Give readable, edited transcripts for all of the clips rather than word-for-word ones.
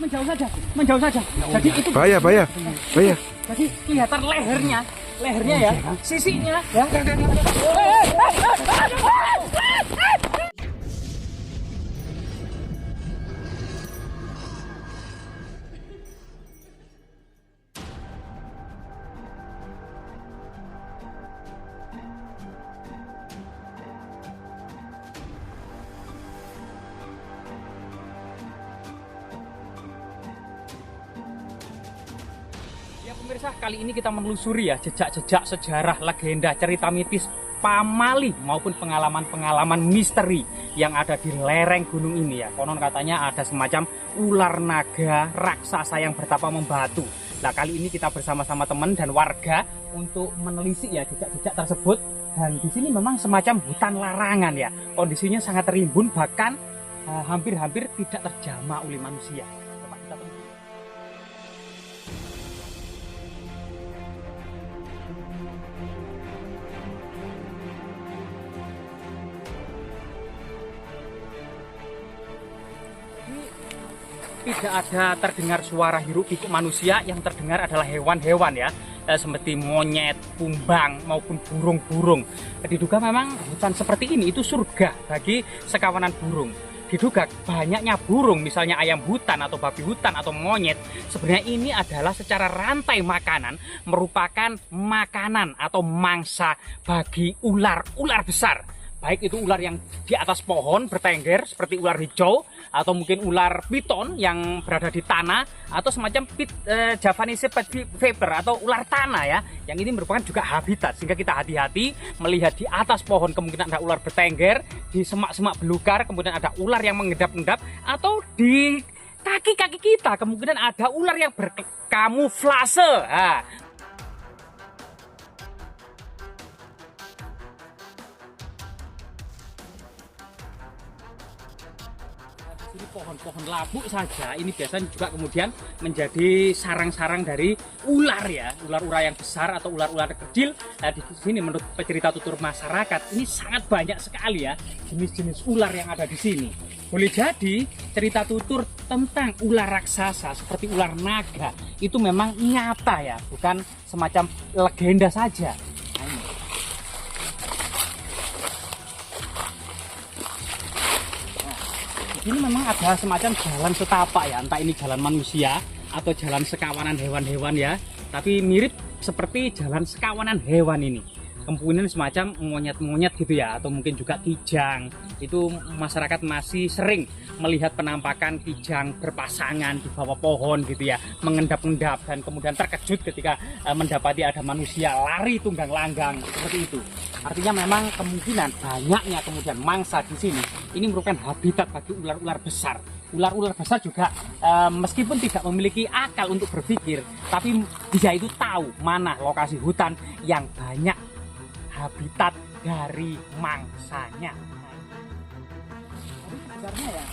menjauh saja, menjauh saja. Jadi itu Bahaya. jadi kelihatan lehernya ya, sisinya ya. Ya pemirsa, kali ini kita menelusuri ya jejak-jejak sejarah, legenda, cerita mitis pamali maupun pengalaman-pengalaman misteri yang ada di lereng gunung ini ya. Konon katanya ada semacam ular naga raksasa yang bertapa membatu. Nah kali ini kita bersama-sama teman dan warga untuk menelisik ya jejak-jejak tersebut. Dan di sini memang semacam hutan larangan ya. Kondisinya sangat rimbun, bahkan hampir-hampir tidak terjamah oleh manusia. Coba kita tunggu. Tidak ada terdengar suara hiruk pikuk manusia, yang terdengar adalah hewan-hewan ya, seperti monyet, kumbang maupun burung-burung. Diduga memang hutan seperti ini itu surga bagi sekawanan burung. Diduga banyaknya burung, misalnya ayam hutan atau babi hutan atau monyet, sebenarnya ini adalah secara rantai makanan merupakan makanan atau mangsa bagi ular-ular besar. Baik itu ular yang di atas pohon bertengger seperti ular hijau, atau mungkin ular piton yang berada di tanah, atau semacam Javanese pet viper atau ular tanah ya, yang ini merupakan juga habitat. Sehingga kita hati-hati melihat di atas pohon kemungkinan ada ular bertengger, di semak-semak belukar kemudian ada ular yang mengendap-endap, atau di kaki-kaki kita kemungkinan ada ular yang berkamuflase. Ini pohon-pohon labuk saja ini biasanya juga kemudian menjadi sarang-sarang dari ular ya, ular-ular yang besar atau ular-ular kecil. Nah, di sini menurut cerita tutur masyarakat ini sangat banyak sekali ya jenis-jenis ular yang ada di sini. Boleh jadi cerita tutur tentang ular raksasa seperti ular naga itu memang nyata ya, bukan semacam legenda saja. Ini memang ada semacam jalan setapak ya, entah ini jalan manusia atau jalan sekawanan hewan-hewan ya, tapi mirip seperti jalan sekawanan hewan ini. Kemungkinan semacam monyet-monyet gitu ya, atau mungkin juga kijang. Itu masyarakat masih sering melihat penampakan kijang berpasangan di bawah pohon gitu ya, mengendap-endap, dan kemudian terkejut ketika mendapati ada manusia lari tunggang langgang seperti itu. Artinya memang kemungkinan banyaknya kemudian mangsa di sini ini merupakan habitat bagi ular-ular besar. Ular-ular besar juga meskipun tidak memiliki akal untuk berpikir, tapi dia itu tahu mana lokasi hutan yang banyak habitat dari mangsanya. Sebenarnya ya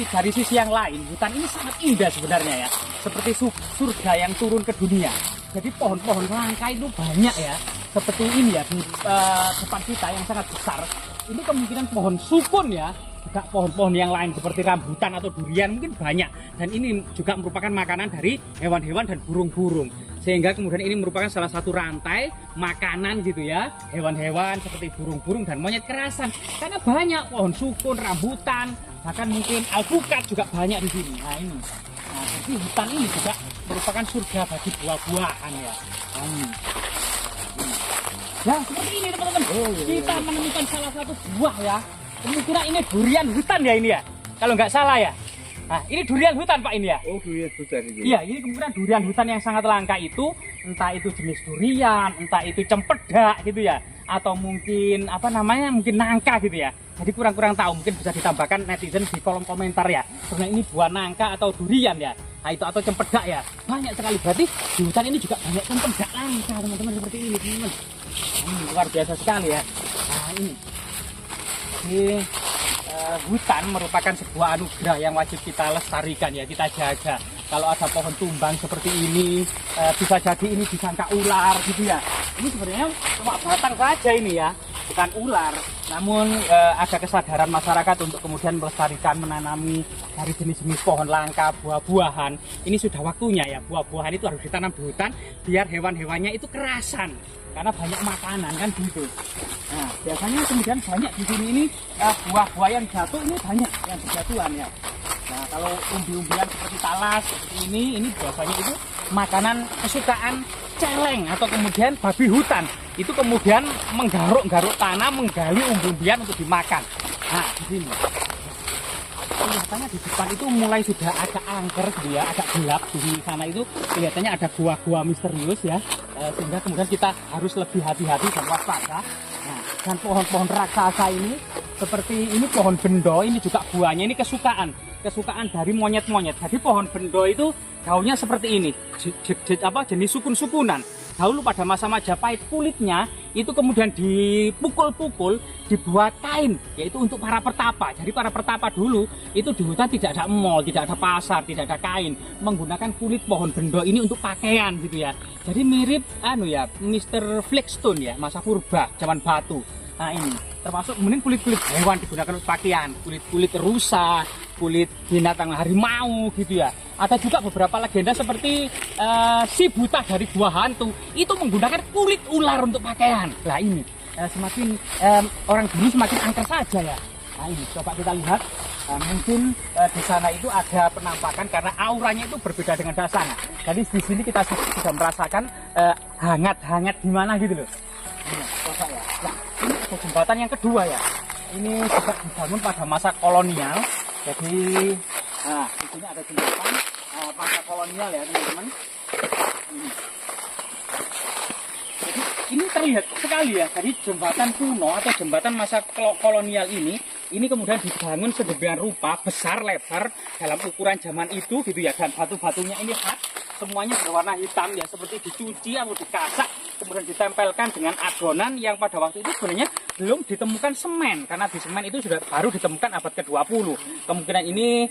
dari sisi yang lain, hutan ini sangat indah sebenarnya ya, seperti surga yang turun ke dunia. Jadi pohon-pohon langka itu banyak ya, seperti ini ya di depan kita yang sangat besar. Ini kemungkinan pohon sukun ya, juga pohon-pohon yang lain seperti rambutan atau durian mungkin banyak. Dan ini juga merupakan makanan dari hewan-hewan dan burung-burung. Sehingga kemudian ini merupakan salah satu rantai makanan gitu ya, hewan-hewan seperti burung-burung dan monyet kerasan. Karena banyak pohon sukun, rambutan, bahkan mungkin alpukat juga banyak di sini. Nah ini. Nah, jadi hutan ini juga merupakan surga bagi buah-buahan ya. Nah, seperti ini teman-teman. Kita menemukan salah satu buah ya. Kemungkinan ini durian hutan ya ini ya. Kalau nggak salah ya. Nah, ini durian hutan Pak ini ya. Oh, durian hutan ini. Iya, ini kemungkinan durian hutan yang sangat langka itu, entah itu jenis durian, entah itu cempedak gitu ya, atau mungkin apa namanya, mungkin nangka gitu ya. Jadi kurang-kurang tahu, mungkin bisa ditambahkan netizen di kolom komentar ya. Sebenarnya ini buah nangka atau durian ya. Nah, itu atau cempedak ya. Banyak sekali, berarti di hutan ini juga banyak cempedak langka teman-teman, seperti ini teman-teman. Ini luar biasa sekali ya. Nah, ini. Hutan merupakan sebuah anugerah yang wajib kita lestarikan ya, kita jaga. Kalau ada pohon tumbang seperti ini, bisa jadi ini disangka ular gitu ya. Ini sebenarnya cuma batang saja ini ya. bukan ular, namun ada kesadaran masyarakat untuk kemudian melestarikan, menanami dari jenis-jenis pohon langka, buah-buahan. Ini sudah waktunya ya, buah-buahan itu harus ditanam di hutan biar hewan-hewannya itu kerasan karena banyak makanan kan gitu. Nah, biasanya kemudian banyak di sini ini buah-buah yang jatuh ini banyak yang berjatuhan ya. Nah, kalau umbi-umbian seperti talas seperti ini biasanya itu makanan kesukaan celeng atau kemudian babi hutan. Itu kemudian menggaruk-garuk tanah, menggali umbi-umbian untuk dimakan. Nah, di sini. Kelihatannya di depan itu mulai sudah agak angker gitu ya, agak gelap. Di sana itu kelihatannya ada gua-gua misterius ya, sehingga kemudian kita harus lebih hati-hati dan waspada. Nah, dan pohon-pohon raksasa ini seperti ini pohon bendo, ini juga buahnya ini kesukaan dari monyet-monyet. Jadi pohon bendo itu daunnya seperti ini, jenis sukun-sukunan. Dahulu pada masa Majapahit kulitnya itu kemudian dipukul-pukul dibuat kain, yaitu untuk para pertapa. Jadi para pertapa dulu itu di hutan tidak ada mall, tidak ada pasar, tidak ada kain, menggunakan kulit pohon bendo ini untuk pakaian gitu ya. Jadi mirip Mr. Flintstone ya, masa purba zaman batu. Nah ini termasuk kemudian kulit-kulit hewan digunakan untuk pakaian, kulit-kulit rusa, kulit binatang harimau gitu ya. Ada juga beberapa legenda seperti si buta dari gua hantu itu menggunakan kulit ular untuk pakaian. Nah ini semakin orang dulu semakin angker saja ya. Nah ini coba kita lihat, mungkin di sana itu ada penampakan karena auranya itu berbeda dengan dasana. Jadi di sini kita sudah merasakan hangat-hangat gimana gitu loh. Ini coba ya. Nah, ini ada jembatan yang kedua ya. Ini juga dibangun pada masa kolonial. Jadi, nah di sini ada jembatan masa kolonial ya teman-teman. Jadi ini terlihat sekali ya. Jadi jembatan kuno atau jembatan masa kolonial ini kemudian dibangun sedemikian rupa, besar, lebar dalam ukuran zaman itu gitu ya. Dan batu-batunya ini khas, semuanya berwarna hitam ya, seperti dicuci atau dikasak, kemudian ditempelkan dengan adonan yang pada waktu itu sebenarnya belum ditemukan semen, karena di semen itu sudah baru ditemukan abad ke-20. Kemungkinan ini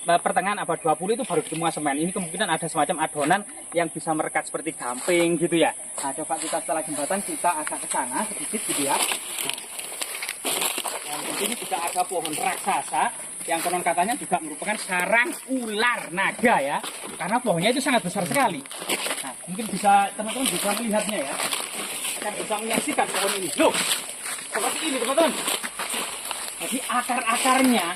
pertengahan abad 20 itu baru ditemukan semen. Ini kemungkinan ada semacam adonan yang bisa merekat seperti gamping gitu ya. Nah, coba kita setelah jembatan kita agak ke sana sedikit gitu ya. Nah, di sini juga ada pohon raksasa yang konon katanya juga merupakan sarang ular naga ya, karena pohonnya itu sangat besar sekali. Nah, mungkin bisa teman-teman bisa melihatnya ya, akan bisa menyaksikan pohon ini. Loh, seperti ini teman-teman. Jadi akar-akarnya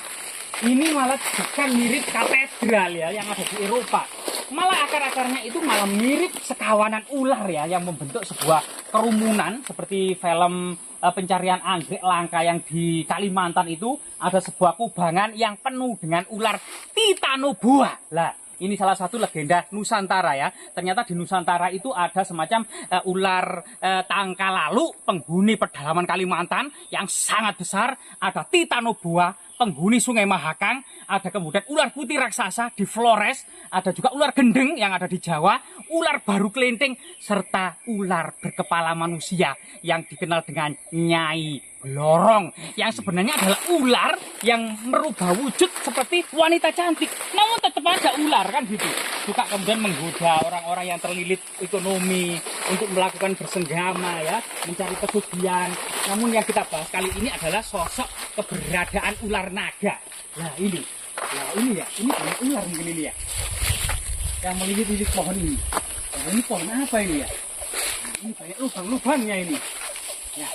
ini malah bukan mirip katedral ya yang ada di Eropa, malah akar-akarnya itu malah mirip sekawanan ular ya yang membentuk sebuah kerumunan seperti film pencarian anggrek langka yang di Kalimantan itu ada sebuah kubangan yang penuh dengan ular titanoboa. Lah, ini salah satu legenda Nusantara ya. Ternyata di Nusantara itu ada semacam ular tangkalalu penghuni pedalaman Kalimantan yang sangat besar, ada titanoboa penghuni Sungai Mahakam, ada kemudian ular putih raksasa di Flores, ada juga ular gendeng yang ada di Jawa, ular baru kelinting, serta ular berkepala manusia yang dikenal dengan Nyai Blorong, yang sebenarnya adalah ular yang merubah wujud seperti wanita cantik, namun tetap ada ular kan gitu. Juga kemudian menggoda orang-orang yang terlilit ekonomi untuk melakukan bersenggama ya, mencari pesugihan. Namun yang kita bahas kali ini adalah sosok keberadaan ular naga. Nah ini ya, ini banyak ular mungkin ini ya, yang melilit-lilit pohon ini. Nah, ini pohon apa ini ya? Nah, ini banyak lubang-lubangnya ini. Ya,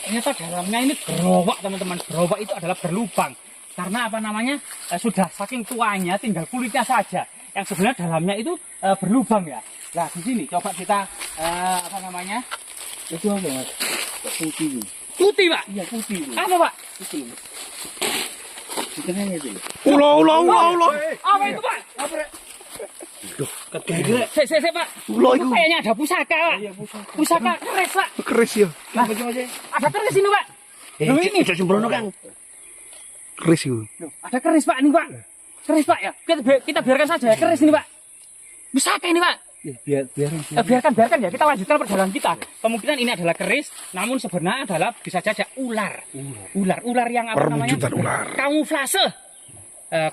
ternyata dalamnya ini gerobak teman-teman. Gerobak itu adalah berlubang. Karena apa namanya? Sudah saking tuanya, tinggal kulitnya saja. Yang sebenarnya dalamnya itu berlubang ya. Nah di sini coba kita apa namanya? Itu apa mas? Putih. Putih pak? Iya putih. Apa pak? Putih. Di tengahnya itu. Ulo. Apa itu pak? Apa? Saya pak. Ulo itu. Kayaknya ada pusaka pak. Iya pusaka. Pusaka keris pak. Keris ya. Nah, ada keris ini pak. Loh ini. Bisa sembrono kan. Keris itu. Loh, ada keris pak ini pak. Keris pak ya. Kita biarkan saja ya keris ini pak. Pusaka ini pak. Ya, biarkan ya, kita lanjutkan perjalanan kita. Kemungkinan ini adalah keris, namun sebenarnya adalah bisa saja ular yang apa namanya? Perwujudan ular. Kamuflase.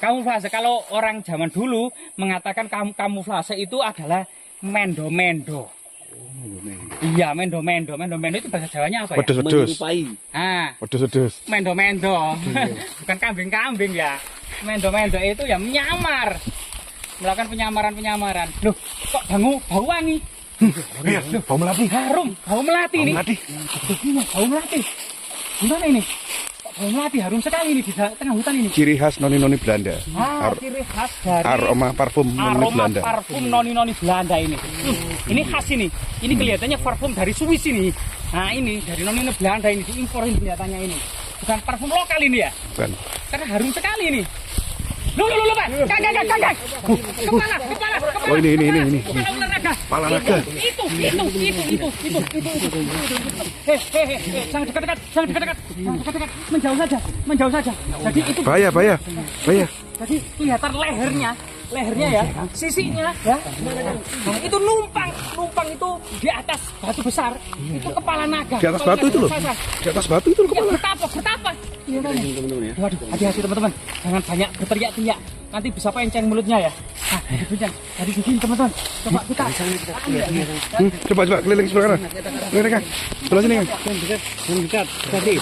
Kamuflase kalau orang zaman dulu mengatakan kamuflase itu adalah mendo-mendo. Iya, mendo-mendo. Mendo-mendo itu bahasa Jawanya apa ya? Wedus-wedus. Ah, Wedus-wedus. mendo-mendo. Bukan kambing-kambing ya. Mendo-mendo itu ya menyamar. Melakukan penyamaran-penyamaran. Loh, kok bau wangi? Iya, bau melati. Harum, bau melati ini. Melati. Iya, bau melati. Gimana ini? Kok bau melati harum sekali ini di tengah hutan ini. Ciri khas noni-noni Belanda. Ciri khas dari Aroma parfum noni aroma Belanda. parfum noni-noni Belanda ini. Ini khas ini. Ini kelihatannya parfum dari Swiss ini. Nah, ini dari noni-noni Belanda ini diimpor ini kelihatannya ini. Bukan parfum lokal ini ya. Bukan. Karena harum sekali ini. Loh, Pak. Kagak. Kepala. Oh, ini. Kepala ular naga. Kepala naga. Itu. Jangan dekat-dekat. Menjauh saja. Jadi itu Bahaya. jadi kelihatan lehernya ya, sisinya ya. Nah, itu numpang itu di atas batu besar. Itu kepala naga. Di atas batu itu loh. Di atas batu itu loh Ya, kepala. bertapa. Iya, waduh, hati-hati teman-teman. Jangan banyak berteriak-teriak. Nanti bisa penceng mulutnya ya. Nah, penceng. Dari sini teman-teman. Coba kita. Coba keliling sebelah kanan. Keliling kan. Sebelah sini kan. Dekat. Tadi.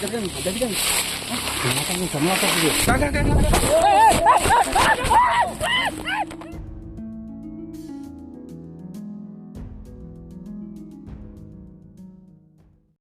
Kang.